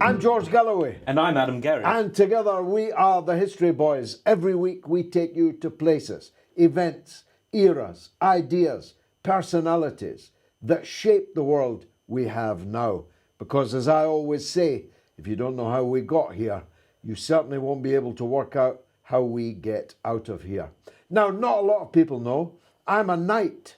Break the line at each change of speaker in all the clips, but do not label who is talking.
I'm George Galloway.
And I'm Adam Gary.
And together we are the History Boys. Every week we take you to places, events, eras, ideas, personalities that shape the world we have now. Because as I always say, if you don't know how we got here, you certainly won't be able to work out how we get out of here. Now, not a lot of people know, I'm a knight,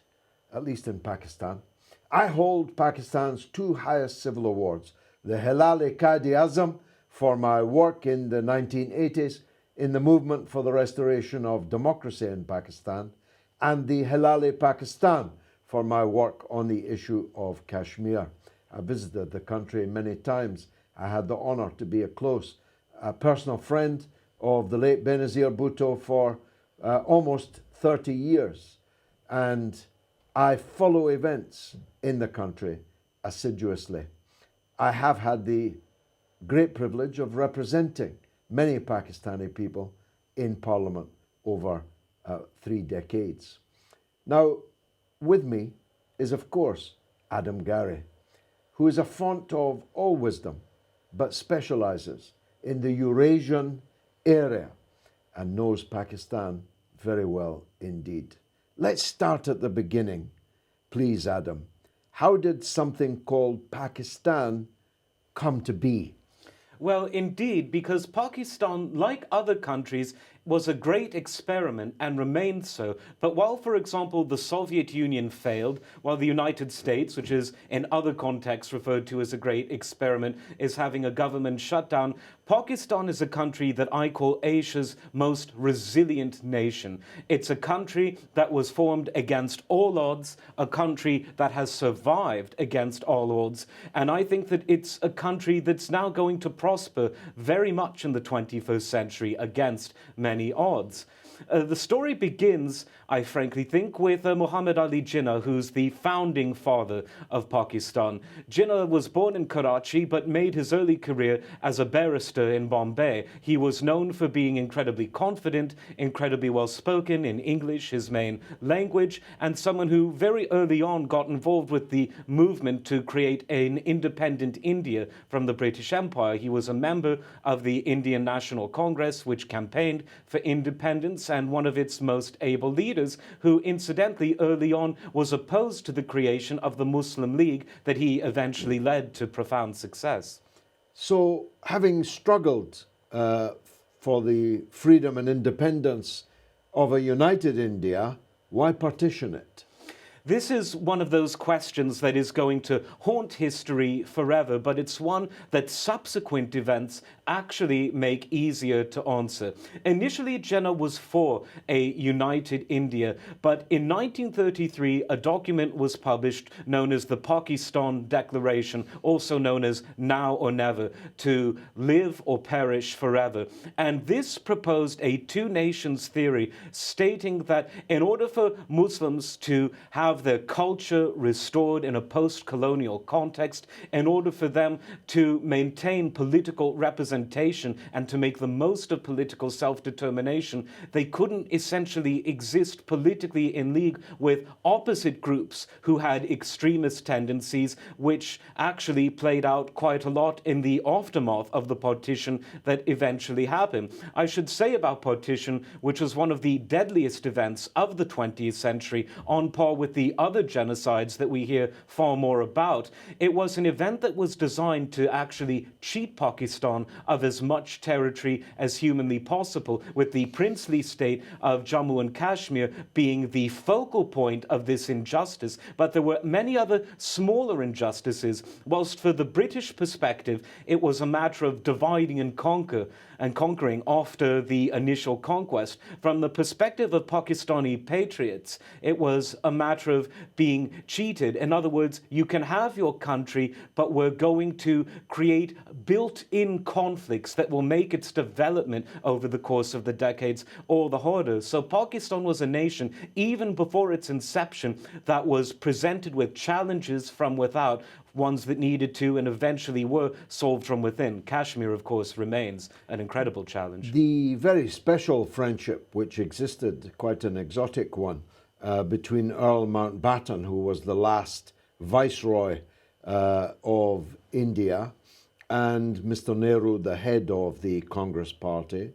at least in Pakistan. I hold Pakistan's two highest civil awards, the Hilal-e-Quaid-e-Azam for my work in the 1980s in the movement for the restoration of democracy in Pakistan, and the Hilal-e-Pakistan for my work on the issue of Kashmir. I visited the country many times. I had the honour to be a close personal friend of the late Benazir Bhutto for almost 30 years. And I follow events in the country assiduously. I have had the great privilege of representing many Pakistani people in Parliament over 3 decades. Now, with me is, of course, Adam Gary, who is a font of all wisdom, but specialises in the Eurasian area and knows Pakistan very well indeed. Let's start at the beginning. Please, Adam, how did something called Pakistan come to be?
Well, indeed, because Pakistan, like other countries, was a great experiment and remained so. But while, for example, the Soviet Union failed, while the United States, which is in other contexts referred to as a great experiment, is having a government shutdown, Pakistan is a country that I call Asia's most resilient nation. It's a country that was formed against all odds, a country that has survived against all odds. And I think that it's a country that's now going to prosper very much in the 21st century against many odds. The story begins, I frankly think, with Muhammad Ali Jinnah, who's the founding father of Pakistan. Jinnah was born in Karachi but made his early career as a barrister in Bombay. He was known for being incredibly confident, incredibly well-spoken in English, his main language, and someone who very early on got involved with the movement to create an independent India from the British Empire. He was a member of the Indian National Congress, which campaigned for independence, and one of its most able leaders, who incidentally early on was opposed to the creation of the Muslim League that he eventually led to profound success.
So, having struggled for the freedom and independence of a united India, why partition it?
This is one of those questions that is going to haunt history forever, but it's one that subsequent events actually make easier to answer. Initially, Jinnah was for a united India, but in 1933, a document was published known as the Pakistan Declaration, also known as Now or Never, to live or perish forever. And this proposed a two-nations theory, stating that in order for Muslims to have their culture restored in a post-colonial context, in order for them to maintain political representation and to make the most of political self-determination, they couldn't essentially exist politically in league with opposite groups who had extremist tendencies, which actually played out quite a lot in the aftermath of the partition that eventually happened. I should say about partition, which was one of the deadliest events of the 20th century, on par with the other genocides that we hear far more about. It was an event that was designed to actually cheat Pakistan of as much territory as humanly possible, with the princely state of Jammu and Kashmir being the focal point of this injustice. But there were many other smaller injustices. Whilst for the British perspective, it was a matter of dividing and conquering after the initial conquest. From the perspective of Pakistani patriots, it was a matter of being cheated. In other words, you can have your country, but we're going to create built-in conflicts that will make its development over the course of the decades all the harder. So Pakistan was a nation, even before its inception, that was presented with challenges from without, ones that needed to and eventually were solved from within. Kashmir, of course, remains an incredible challenge.
The very special friendship which existed, quite an exotic one, between Earl Mountbatten, who was the last viceroy of India, and Mr. Nehru, the head of the Congress Party,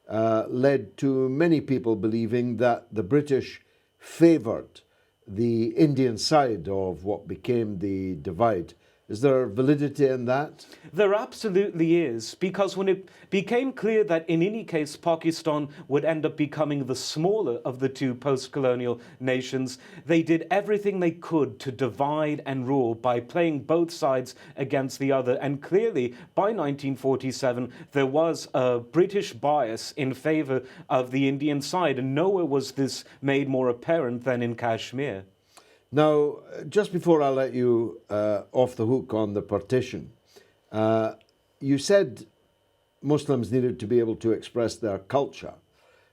led to many people believing that the British favoured the Indian side of what became the divide. Is there validity in that?
There absolutely is, because when it became clear that in any case Pakistan would end up becoming the smaller of the two post-colonial nations, they did everything they could to divide and rule by playing both sides against the other. And clearly, by 1947, there was a British bias in favour of the Indian side, and nowhere was this made more apparent than in Kashmir.
Now, just before I let you off the hook on the partition, you said Muslims needed to be able to express their culture.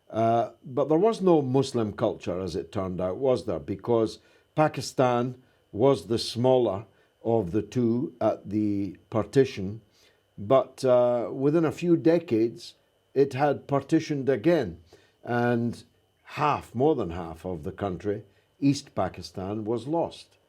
But there was no Muslim culture, as it turned out, was there? Because Pakistan was the smaller of the two at the partition, but within a few decades, it had partitioned again, and more than half of the country, East Pakistan, was lost.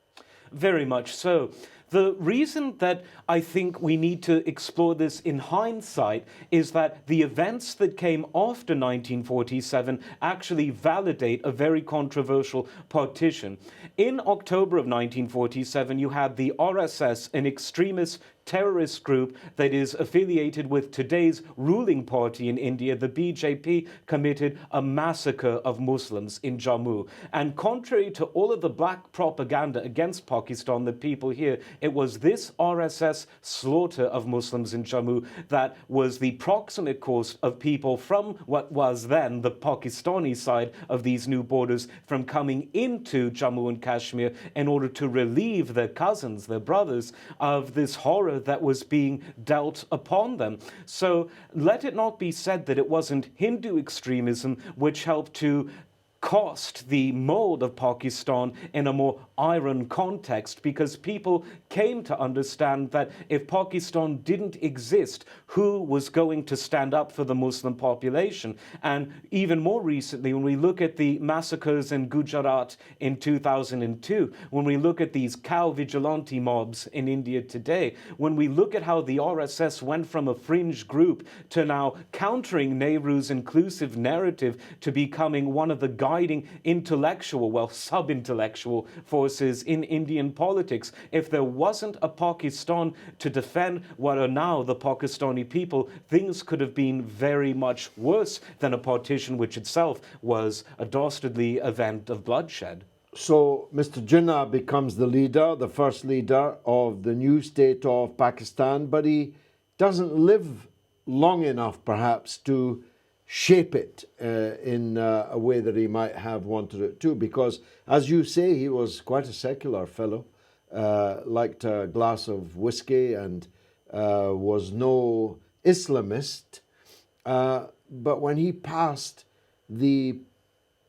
Very much so. The reason that I think we need to explore this in hindsight is that the events that came after 1947 actually validate a very controversial partition. In October of 1947, you had the RSS, an extremist terrorist group that is affiliated with today's ruling party in India, the BJP, committed a massacre of Muslims in Jammu. And contrary to all of the black propaganda against Pakistan that people hear, it was this RSS slaughter of Muslims in Jammu that was the proximate cause of people from what was then the Pakistani side of these new borders from coming into Jammu and Kashmir in order to relieve their cousins, their brothers, of this horror that was being dealt upon them. So let it not be said that it wasn't Hindu extremism which helped to cost the mold of Pakistan in a more iron context, because people came to understand that if Pakistan didn't exist, who was going to stand up for the Muslim population? And even more recently, when we look at the massacres in Gujarat in 2002, when we look at these cow vigilante mobs in India today, when we look at how the RSS went from a fringe group to now countering Nehru's inclusive narrative to becoming one of the guiding intellectual, well, sub-intellectual forces in Indian politics. If there wasn't a Pakistan to defend what are now the Pakistani people, things could have been very much worse than a partition which itself was a dastardly event of bloodshed.
So Mr. Jinnah becomes the leader, the first leader of the new state of Pakistan, but he doesn't live long enough perhaps to shape it in a way that he might have wanted it to, because, as you say, he was quite a secular fellow, liked a glass of whiskey and was no Islamist. But when he passed, the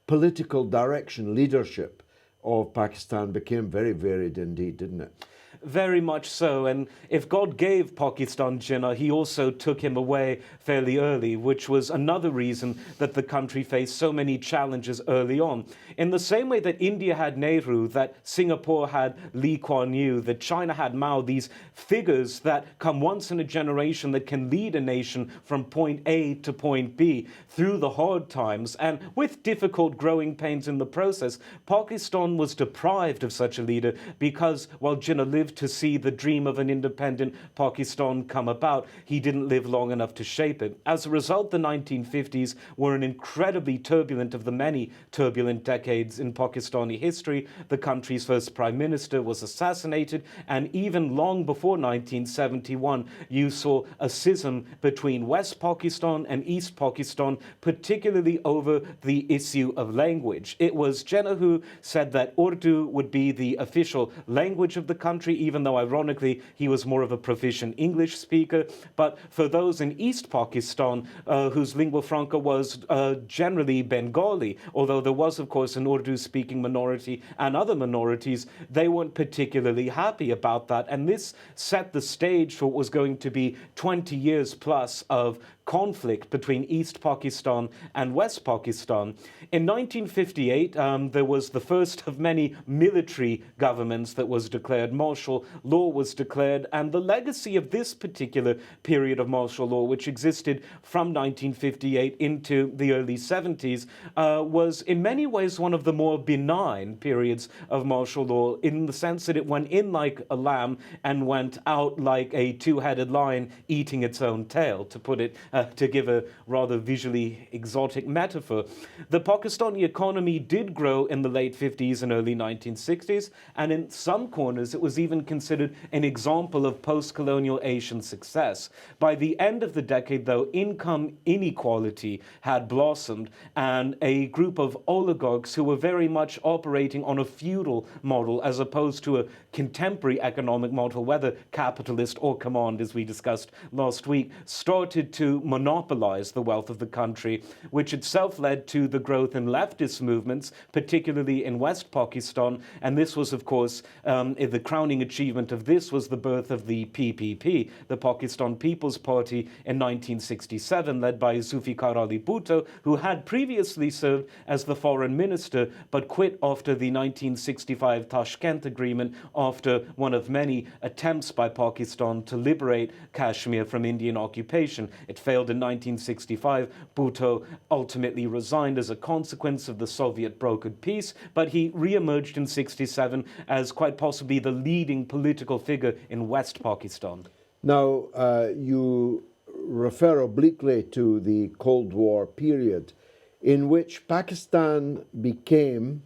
political direction, leadership of Pakistan became very varied indeed, didn't it?
Very much so. And if God gave Pakistan Jinnah, he also took him away fairly early, which was another reason that the country faced so many challenges early on. In the same way that India had Nehru, that Singapore had Lee Kuan Yew, that China had Mao, these figures that come once in a generation that can lead a nation from point A to point B through the hard times, and with difficult growing pains in the process, Pakistan was deprived of such a leader because while Jinnah lived to see the dream of an independent Pakistan come about, he didn't live long enough to shape it. As a result, the 1950s were an incredibly turbulent of the many turbulent decades in Pakistani history. The country's first prime minister was assassinated, and even long before 1971, you saw a schism between West Pakistan and East Pakistan, particularly over the issue of language. It was Jinnah who said that Urdu would be the official language of the country, even though ironically he was more of a proficient English speaker. But for those in East Pakistan, whose lingua franca was generally Bengali, although there was of course an Urdu speaking minority and other minorities, they weren't particularly happy about that. And this set the stage for what was going to be 20 years plus of conflict between East Pakistan and West Pakistan. In 1958, there was the first of many military governments that was declared. Martial law was declared, and the legacy of this particular period of martial law, which existed from 1958 into the early 70s, was in many ways one of the more benign periods of martial law, in the sense that it went in like a lamb and went out like a two-headed lion eating its own tail, to put it, to give a rather visually exotic metaphor. The Pakistani economy did grow in the late 50s and early 1960s, and in some corners it was even considered an example of post-colonial Asian success. By the end of the decade, though, income inequality had blossomed, and a group of oligarchs who were very much operating on a feudal model as opposed to a contemporary economic model, whether capitalist or command, as we discussed last week, started to monopolize the wealth of the country, which itself led to the growth in leftist movements, particularly in West Pakistan. And this was, of course, the crowning achievement of this was the birth of the PPP, the Pakistan People's Party, in 1967, led by Zulfikar Ali Bhutto, who had previously served as the foreign minister, but quit after the 1965 Tashkent Agreement, after one of many attempts by Pakistan to liberate Kashmir from Indian occupation. It failed in 1965. Bhutto ultimately resigned as a consequence of the Soviet-brokered peace, but he re-emerged in 67 as quite possibly the leading political figure in West Pakistan.
Now, you refer obliquely to the Cold War period, in which Pakistan became,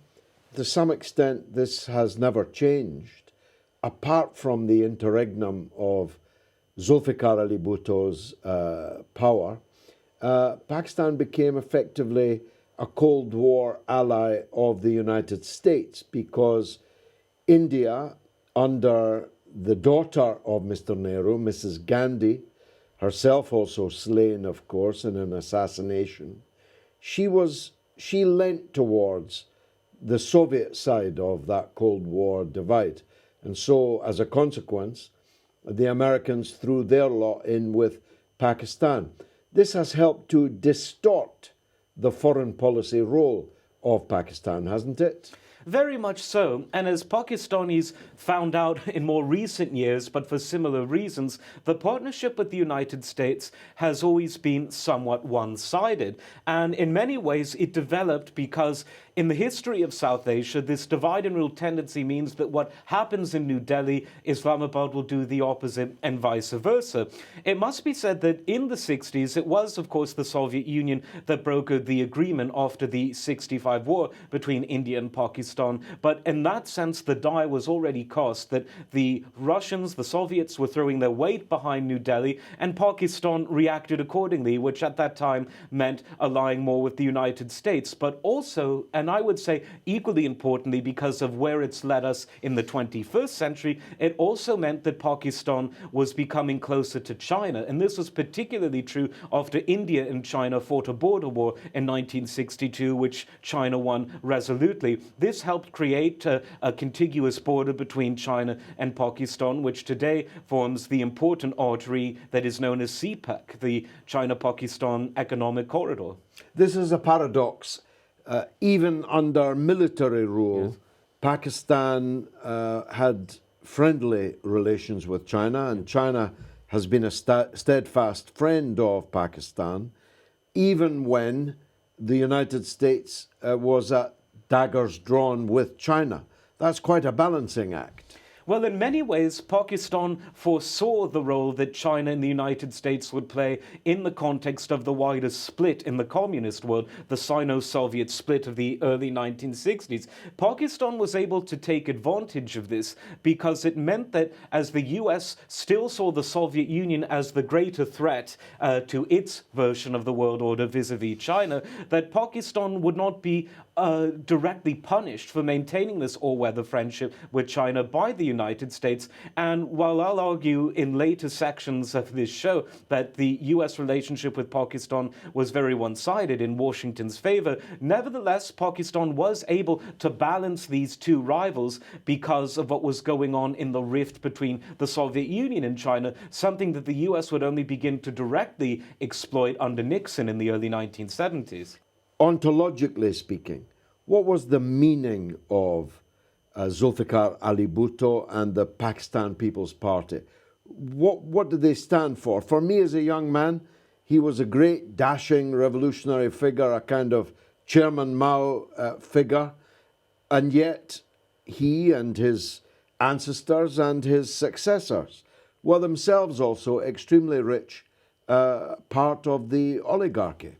to some extent, this has never changed, apart from the interregnum of Zulfikar Ali Bhutto's power, Pakistan became effectively a Cold War ally of the United States, because India, under the daughter of Mr. Nehru, Mrs. Gandhi, herself also slain, of course, in an assassination, she leant towards the Soviet side of that Cold War divide. And so, as a consequence, the Americans threw their lot in with Pakistan. This has helped to distort the foreign policy role of Pakistan, hasn't it?
Very much so, and as Pakistanis found out in more recent years, but for similar reasons, the partnership with the United States has always been somewhat one-sided. And in many ways, it developed because in the history of South Asia, this divide and rule tendency means that what happens in New Delhi, Islamabad will do the opposite, and vice versa. It must be said that in the 60s, it was, of course, the Soviet Union that brokered the agreement after the 65 war between India and Pakistan. But in that sense, the die was already cast, that the Russians, the Soviets, were throwing their weight behind New Delhi, and Pakistan reacted accordingly, which at that time meant allying more with the United States. But also, and I would say equally importantly, because of where it's led us in the 21st century, it also meant that Pakistan was becoming closer to China. And this was particularly true after India and China fought a border war in 1962, which China won resolutely. This helped create a contiguous border between China and Pakistan, which today forms the important artery that is known as CPEC, the China-Pakistan Economic Corridor.
This is a paradox. Even under military rule, yes, Pakistan had friendly relations with China, and China has been a steadfast friend of Pakistan, even when the United States was at daggers drawn with China. That's quite a balancing act.
Well, in many ways, Pakistan foresaw the role that China and the United States would play in the context of the wider split in the communist world, the Sino-Soviet split of the early 1960s. Pakistan was able to take advantage of this because it meant that as the US still saw the Soviet Union as the greater threat to its version of the world order vis-a-vis China, that Pakistan would not be directly punished for maintaining this all-weather friendship with China by the United States. And while I'll argue in later sections of this show that the US relationship with Pakistan was very one-sided in Washington's favor, nevertheless, Pakistan was able to balance these two rivals because of what was going on in the rift between the Soviet Union and China, something that the US would only begin to directly exploit under Nixon in the early 1970s.
Ontologically speaking, what was the meaning of Zulfikar Ali Bhutto and the Pakistan People's Party? What did they stand for? For me as a young man, he was a great, dashing, revolutionary figure, a kind of Chairman Mao figure, and yet he and his ancestors and his successors were themselves also extremely rich, part of the oligarchy.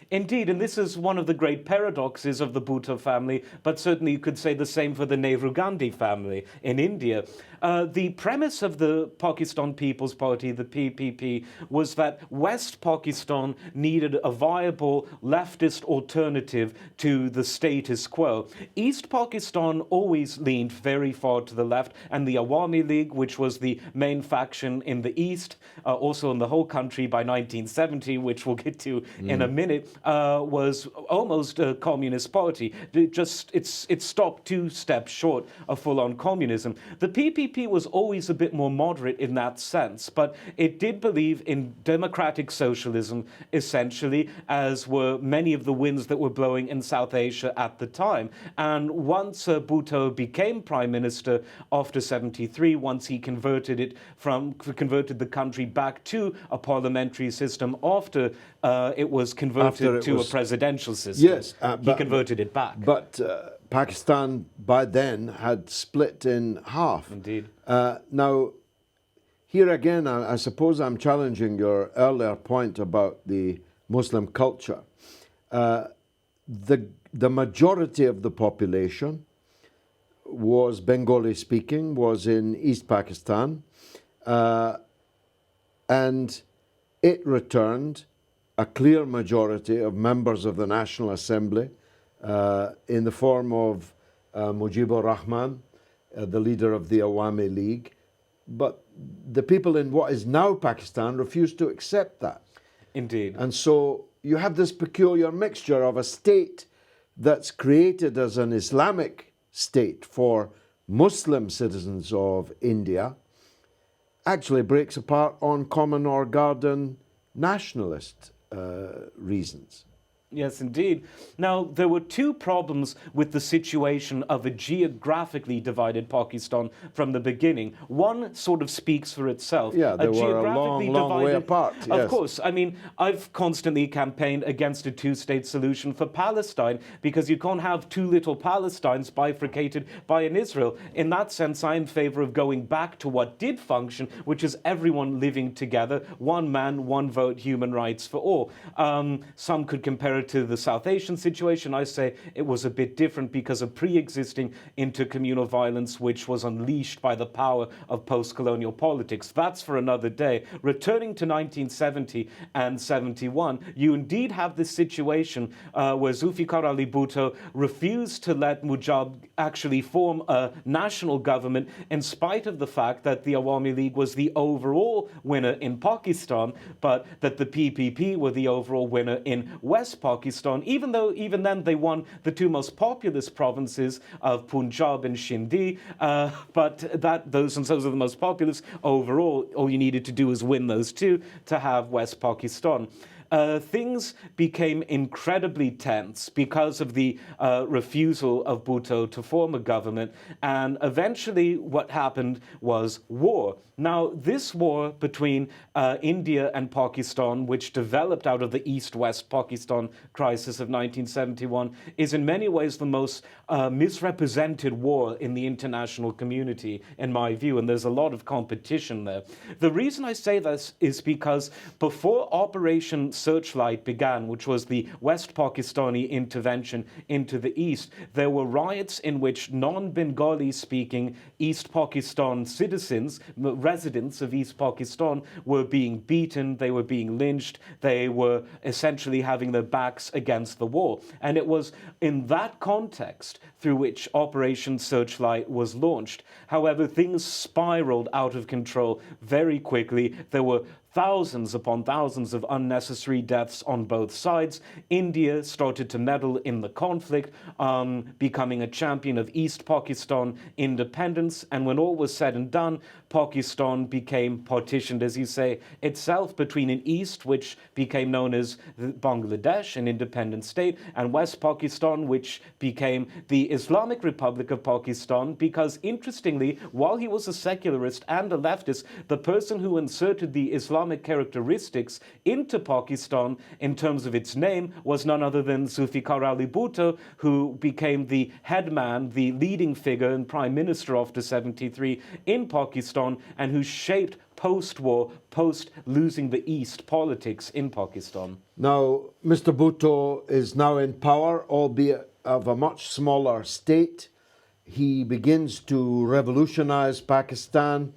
Indeed, and this is one of the great paradoxes of the Bhutto family, but certainly you could say the same for the Nehru-Gandhi family in India. The premise of the Pakistan People's Party, the PPP, was that West Pakistan needed a viable leftist alternative to the status quo. East Pakistan always leaned very far to the left, and the Awami League, which was the main faction in the East, also in the whole country by 1970, which we'll get to in a minute, was almost a communist party. It stopped 2 steps short of full-on communism. The PPP was always a bit more moderate in that sense, but it did believe in democratic socialism, essentially, as were many of the winds that were blowing in South Asia at the time. And once Bhutto became prime minister after 73, once he converted the country back to a parliamentary system after it was converted to a presidential system.
Yes,
he converted it back.
But Pakistan by then had split in half.
Indeed.
Now, here again, I suppose I'm challenging your earlier point about the Muslim culture. The majority of the population was Bengali speaking, was in East Pakistan, and it returned a clear majority of members of the National Assembly in the form of Mujibur Rahman, the leader of the Awami League. But the people in what is now Pakistan refused to accept that.
Indeed.
And so you have this peculiar mixture of a state that's created as an Islamic state for Muslim citizens of India, actually breaks apart on common or garden nationalist reasons.
Yes, indeed. Now, there were 2 problems with the situation of a geographically divided Pakistan from the beginning. One sort of speaks for itself.
Yeah, they were a long way apart. Yes.
Of course. I mean, I've constantly campaigned against a 2-state solution for Palestine because you can't have 2 little Palestines bifurcated by an Israel. In that sense, I'm in favor of going back to what did function, which is everyone living together, one man, one vote, human rights for all. Some could compare it to the South Asian situation. I say it was a bit different because of pre-existing intercommunal violence which was unleashed by the power of post-colonial politics. That's for another day. Returning to 1970 and 71, you indeed have this situation where Zulfikar Ali Bhutto refused to let Mujab actually form a national government in spite of the fact that the Awami League was the overall winner in Pakistan, but that the PPP were the overall winner in West Pakistan, even though even then they won the 2 most populous provinces of Punjab and Sindhi, but those are the most populous overall. All you needed to do was win those 2 to have West Pakistan. Things became incredibly tense because of the refusal of Bhutto to form a government, and eventually what happened was war. Now, this war between India and Pakistan, which developed out of the East-West Pakistan crisis of 1971, is in many ways the most misrepresented war in the international community, in my view, and there's a lot of competition there. The reason I say this is because before Operation Searchlight began, which was the West Pakistani intervention into the east, there were riots in which non-Bengali speaking East Pakistan citizens, residents of East Pakistan, were being beaten, they were being lynched, they were essentially having their backs against the wall. And it was in that context through which Operation Searchlight was launched. However, things spiraled out of control very quickly. There were thousands upon thousands of unnecessary deaths on both sides. India started to meddle in the conflict, becoming a champion of East Pakistan independence. And when all was said and done, Pakistan became partitioned, as you say, itself between an East, which became known as Bangladesh, an independent state, and West Pakistan, which became the Islamic Republic of Pakistan, because interestingly, while he was a secularist and a leftist, the person who inserted the Islamic characteristics into Pakistan in terms of its name was none other than Zulfikar Ali Bhutto, who became the head man, the leading figure and prime minister after 73 in Pakistan, and who shaped post-war, post-losing the East politics in Pakistan.
Now, Mr. Bhutto is now in power, albeit of a much smaller state. He begins to revolutionize Pakistan,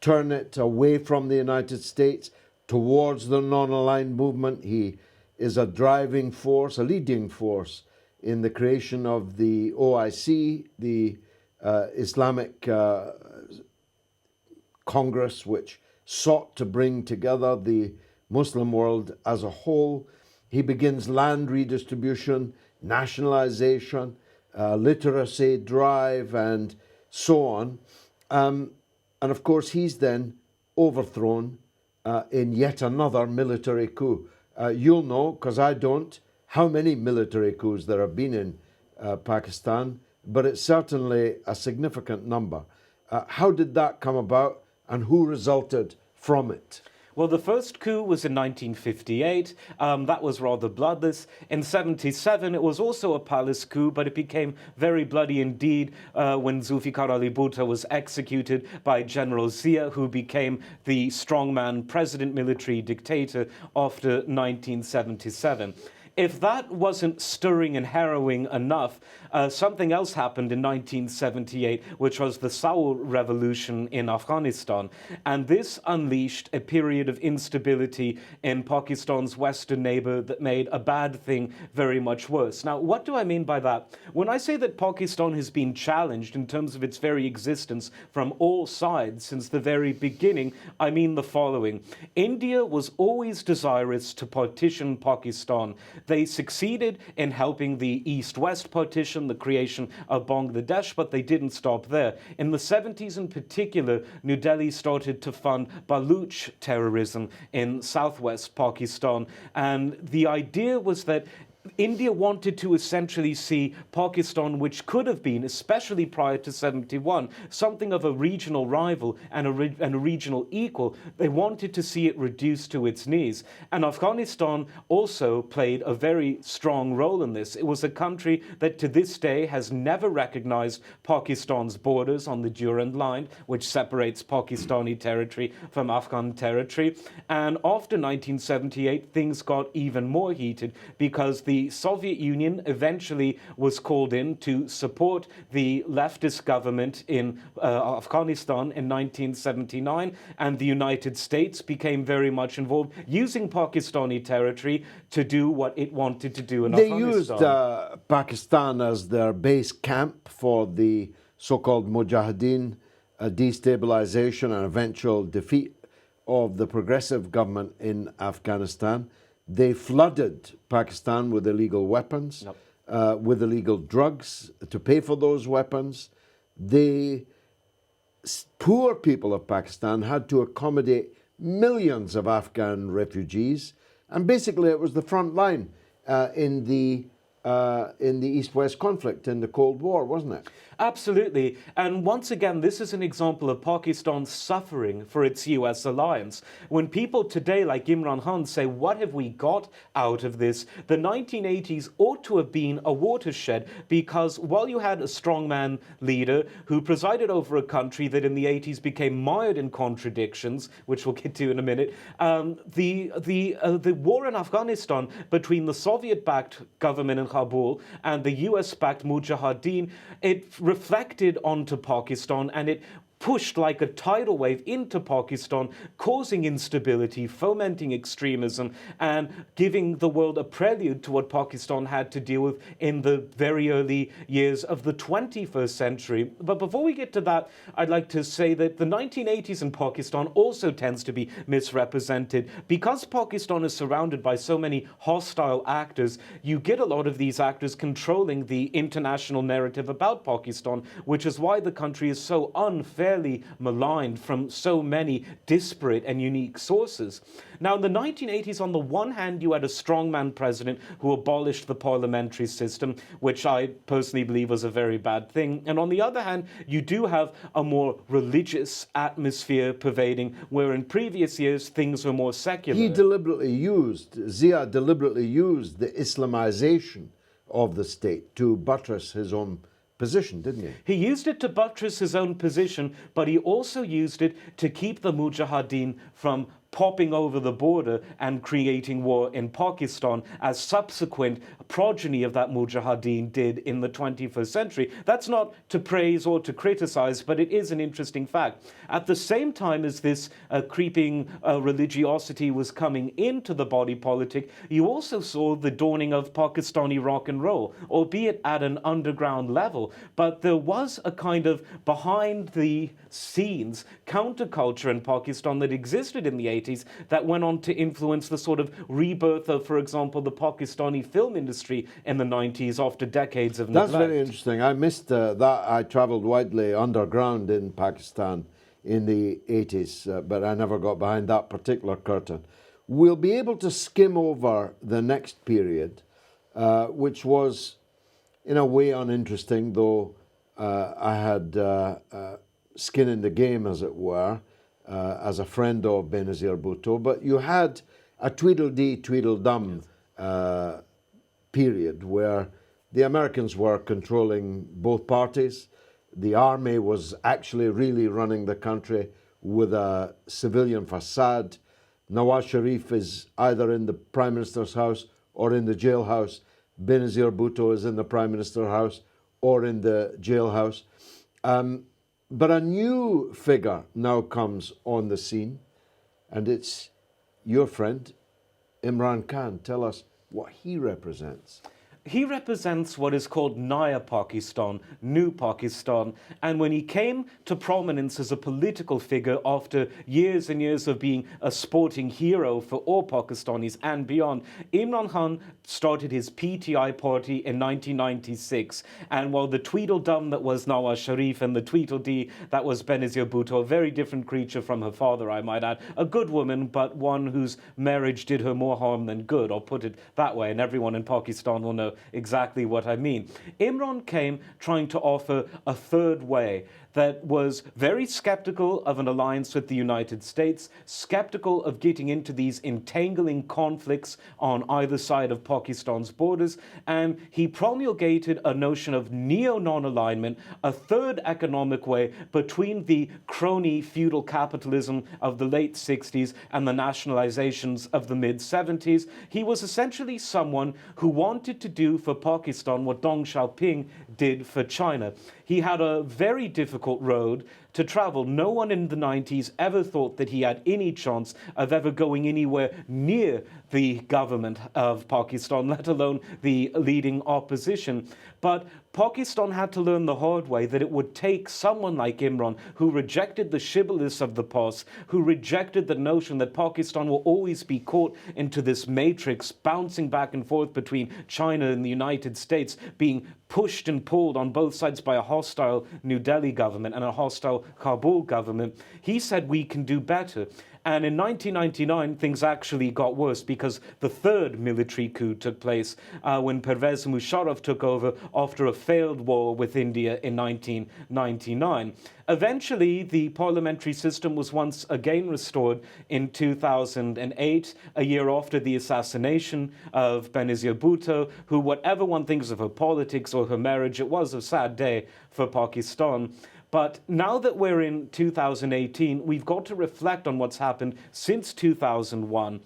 turn it away from the United States towards the non-aligned movement. He is a driving force, a leading force in the creation of the OIC, the Islamic Congress, which sought to bring together the Muslim world as a whole. He begins land redistribution, nationalization, literacy drive, and so on. And of course, he's then overthrown in yet another military coup. You'll know, because I don't, how many military coups there have been in Pakistan, but it's certainly a significant number. How did that come about, and who resulted from it?
Well, the first coup was in 1958. That was rather bloodless. In 77, it was also a palace coup, but it became very bloody indeed when Zulfikar Ali Bhutto was executed by General Zia, who became the strongman president military dictator after 1977. If that wasn't stirring and harrowing enough, something else happened in 1978, which was the Saur Revolution in Afghanistan. And this unleashed a period of instability in Pakistan's western neighbor that made a bad thing very much worse. Now, what do I mean by that? When I say that Pakistan has been challenged in terms of its very existence from all sides since the very beginning, I mean the following. India was always desirous to partition Pakistan. They succeeded in helping the East-West partition, the creation of Bangladesh, but they didn't stop there. In the 70s in particular, New Delhi started to fund Baluch terrorism in southwest Pakistan. And the idea was that India wanted to essentially see Pakistan, which could have been, especially prior to 71, something of a regional rival and a regional equal. They wanted to see it reduced to its knees. And Afghanistan also played a very strong role in this. It was a country that to this day has never recognized Pakistan's borders on the Durand Line, which separates Pakistani territory from Afghan territory. And after 1978, things got even more heated because the Soviet Union eventually was called in to support the leftist government in Afghanistan in 1979, and the United States became very much involved, using Pakistani territory to do what it wanted to do in Afghanistan.
They used Pakistan as their base camp for the so-called Mujahideen destabilization and eventual defeat of the progressive government in Afghanistan. They flooded Pakistan with illegal weapons, with illegal drugs to pay for those weapons. The poor people of Pakistan had to accommodate millions of Afghan refugees. And basically it was the front line in the in the East-West conflict in the Cold War, wasn't it?
Absolutely. And once again, this is an example of Pakistan suffering for its US alliance. When people today, like Imran Khan, say, what have we got out of this? The 1980s ought to have been a watershed, because while you had a strongman leader who presided over a country that in the 80s became mired in contradictions, which we'll get to in a minute, the war in Afghanistan between the Soviet-backed government in Kabul and the US-backed Mujahideen, it reflected onto Pakistan, and it pushed like a tidal wave into Pakistan, causing instability, fomenting extremism, and giving the world a prelude to what Pakistan had to deal with in the very early years of the 21st century. But before we get to that, I'd like to say that the 1980s in Pakistan also tends to be misrepresented. Because Pakistan is surrounded by so many hostile actors, you get a lot of these actors controlling the international narrative about Pakistan, which is why the country is so unfairly maligned from so many disparate and unique sources. Now, in the 1980s, on the one hand, you had a strongman president who abolished the parliamentary system, which I personally believe was a very bad thing. And on the other hand, you do have a more religious atmosphere pervading, where in previous years things were more secular.
Zia deliberately used the Islamization of the state to buttress his own position, didn't he?
He used it to buttress his own position, but he also used it to keep the Mujahideen from popping over the border and creating war in Pakistan, as subsequent progeny of that Mujahideen did in the 21st century. That's not to praise or to criticize, but it is an interesting fact. At the same time as this creeping religiosity was coming into the body politic, you also saw the dawning of Pakistani rock and roll, albeit at an underground level. But there was a kind of behind the scenes counterculture in Pakistan that existed in the 80s that went on to influence the sort of rebirth of, for example, the Pakistani film industry in the 90s after decades of neglect.
That's very interesting. I missed that. I traveled widely underground in Pakistan in the 80s, but I never got behind that particular curtain. We'll be able to skim over the next period, which was in a way uninteresting, though I had skin in the game, as it were, as a friend of Benazir Bhutto. But you had a Tweedledee, Tweedledum period where the Americans were controlling both parties. The army was actually really running the country with a civilian facade. Nawaz Sharif is either in the Prime Minister's house or in the jailhouse. Benazir Bhutto is in the Prime Minister's house or in the jailhouse. But a new figure now comes on the scene, and it's your friend, Imran Khan. Tell us what he represents.
He represents what is called Naya Pakistan, New Pakistan. And when he came to prominence as a political figure after years and years of being a sporting hero for all Pakistanis and beyond, Imran Khan started his PTI party in 1996. And while the Tweedledum that was Nawaz Sharif and the Tweedledee that was Benazir Bhutto, a very different creature from her father, I might add, a good woman, but one whose marriage did her more harm than good, I'll put it that way, and everyone in Pakistan will know exactly what I mean. Imran came trying to offer a third way that was very skeptical of an alliance with the United States, skeptical of getting into these entangling conflicts on either side of Pakistan's borders, and he promulgated a notion of neo-non-alignment, a third economic way between the crony feudal capitalism of the late 60s and the nationalizations of the mid-70s. He was essentially someone who wanted to do for Pakistan what Deng Xiaoping did for China. He had a very difficult road to travel. No one in the 90s ever thought that he had any chance of ever going anywhere near the government of Pakistan, let alone the leading opposition. But Pakistan had to learn the hard way that it would take someone like Imran, who rejected the shibboleths of the past, who rejected the notion that Pakistan will always be caught into this matrix, bouncing back and forth between China and the United States, being pushed and pulled on both sides by a hostile New Delhi government and a hostile Kabul government, he said we can do better. And in 1999, things actually got worse because the third military coup took place when Pervez Musharraf took over after a failed war with India in 1999. Eventually, the parliamentary system was once again restored in 2008, a year after the assassination of Benazir Bhutto, who, whatever one thinks of her politics or her marriage, it was a sad day for Pakistan. But now that we're in 2018, we've got to reflect on what's happened since 2001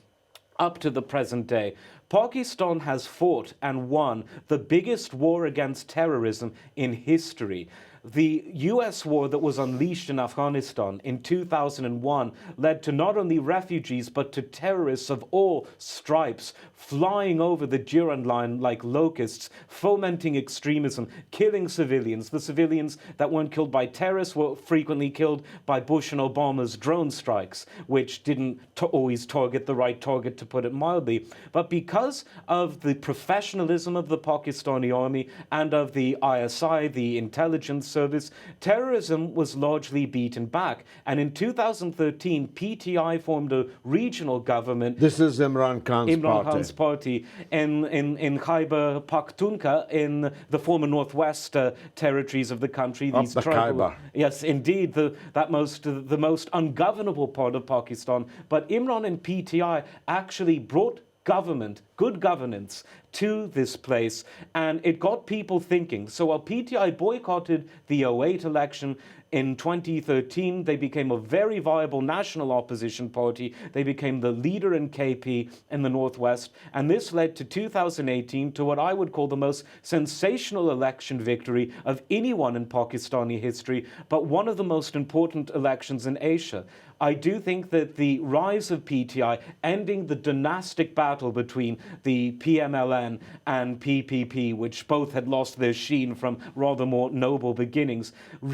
up to the present day. Pakistan has fought and won the biggest war against terrorism in history. The US war that was unleashed in Afghanistan in 2001 led to not only refugees but to terrorists of all stripes flying over the Durand line like locusts, fomenting extremism, killing civilians. The civilians that weren't killed by terrorists were frequently killed by Bush and Obama's drone strikes, which didn't always target the right target, to put it mildly. But because of the professionalism of the Pakistani army and of the ISI, the intelligence service, terrorism was largely beaten back. And in 2013, PTI formed a regional government.
This is Imran Khan's
party in Khyber Pakhtunkhwa, in the former northwest territories of the country.
Up the Khyber.
Yes, indeed, the most ungovernable part of Pakistan. But Imran and PTI actually brought government, good governance, to this place, and it got people thinking. So while PTI boycotted the 2008 election, in 2013 they became a very viable national opposition party. They became the leader in KP in the northwest, and this led to 2018 to what I would call the most sensational election victory of anyone in Pakistani history, but one of the most important elections in Asia. I do think that the rise of PTI, ending the dynastic battle between the PMLN and PPP, which both had lost their sheen from rather more noble beginnings,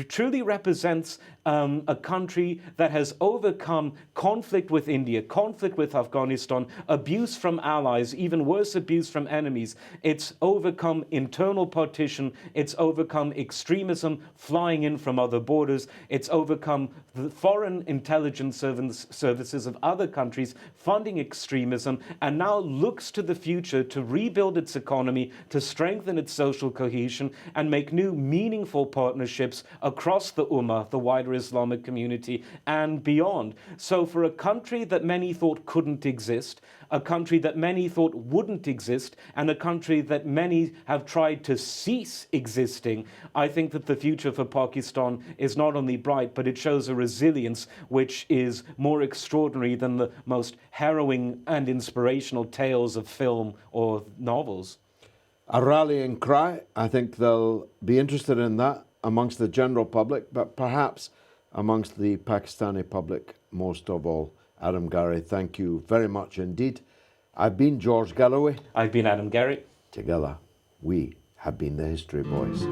truly represents a country that has overcome conflict with India, conflict with Afghanistan, abuse from allies, even worse, abuse from enemies. It's overcome internal partition. It's overcome extremism flying in from other borders. It's overcome the foreign intelligence services of other countries funding extremism, and now looks to the future to rebuild its economy, to strengthen its social cohesion, and make new meaningful partnerships across the Ummah, the wider Islamic community, and beyond. So for a country that many thought couldn't exist, a country that many thought wouldn't exist, and a country that many have tried to cease existing, I think that the future for Pakistan is not only bright, but it shows a resilience which is more extraordinary than the most harrowing and inspirational tales of film or novels.
A rallying cry. I think they'll be interested in that amongst the general public, but perhaps amongst the Pakistani public most of all. Adam Gary, thank you very much indeed. I've been George Galloway.
I've been Adam Gary.
Together, we have been the History Boys.